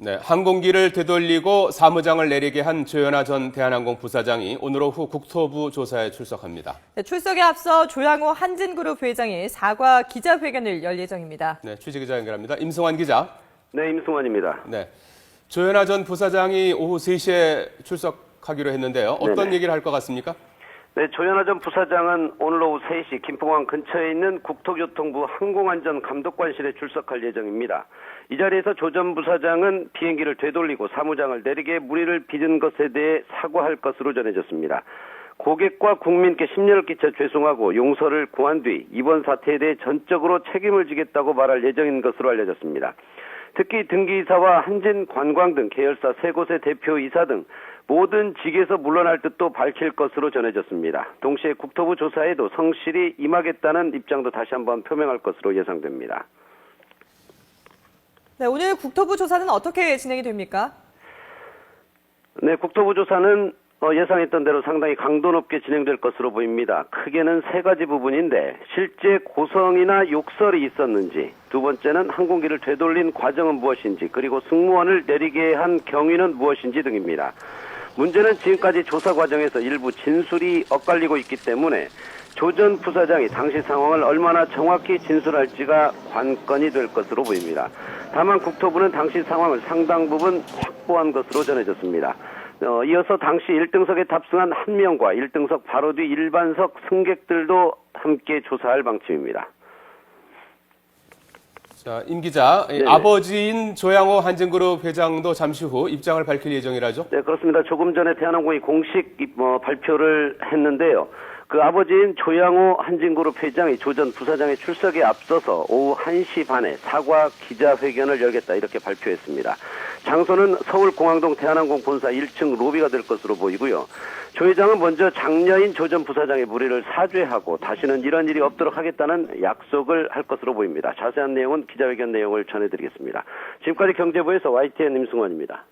네, 항공기를 되돌리고 사무장을 내리게 한 조현아 전 대한항공 부사장이 오늘 오후 국토부 조사에 출석합니다. 네, 출석에 앞서 조양호 한진그룹 회장이 사과 기자회견을 열 예정입니다. 네, 취재기자 연결합니다. 임승환 기자. 네, 임승환입니다. 네, 조현아 전 부사장이 오후 3시에 출석하기로 했는데요. 어떤 네네. 얘기를 할 것 같습니까? 네, 조현아 전 부사장은 오늘 오후 3시 김포공항 근처에 있는 국토교통부 항공안전감독관실에 출석할 예정입니다. 이 자리에서 조 전 부사장은 비행기를 되돌리고 사무장을 내리게 무리를 빚은 것에 대해 사과할 것으로 전해졌습니다. 고객과 국민께 심려를 끼쳐 죄송하고 용서를 구한 뒤 이번 사태에 대해 전적으로 책임을 지겠다고 말할 예정인 것으로 알려졌습니다. 특히 등기이사와 한진관광 등 계열사 3곳의 대표이사 등 모든 직에서 물러날 뜻도 밝힐 것으로 전해졌습니다. 동시에 국토부 조사에도 성실히 임하겠다는 입장도 다시 한번 표명할 것으로 예상됩니다. 네, 오늘 국토부 조사는 어떻게 진행이 됩니까? 네, 국토부 조사는 예상했던 대로 상당히 강도 높게 진행될 것으로 보입니다. 크게는 3가지 부분인데 실제 고성이나 욕설이 있었는지, 두 번째는 항공기를 되돌린 과정은 무엇인지, 그리고 승무원을 내리게 한 경위는 무엇인지 등입니다. 문제는 지금까지 조사 과정에서 일부 진술이 엇갈리고 있기 때문에 조 전 부사장이 당시 상황을 얼마나 정확히 진술할지가 관건이 될 것으로 보입니다. 다만 국토부는 당시 상황을 상당 부분 확보한 것으로 전해졌습니다. 이어서 당시 1등석에 탑승한 1명과 1등석 바로 뒤 일반석 승객들도 함께 조사할 방침입니다. 자, 임 기자, 네네. 아버지인 조양호 한진그룹 회장도 잠시 후 입장을 밝힐 예정이라죠? 네, 그렇습니다. 조금 전에 대한항공이 공식 발표를 했는데요. 그 아버지인 조양호 한진그룹 회장이 조 전 부사장의 출석에 앞서서 오후 1시 반에 사과 기자회견을 열겠다 이렇게 발표했습니다. 장소는 서울공항동 대한항공 본사 1층 로비가 될 것으로 보이고요. 조 회장은 먼저 장녀인 조 전 부사장의 무리를 사죄하고 다시는 이런 일이 없도록 하겠다는 약속을 할 것으로 보입니다. 자세한 내용은 기자회견 내용을 전해드리겠습니다. 지금까지 경제부에서 YTN 임승환입니다.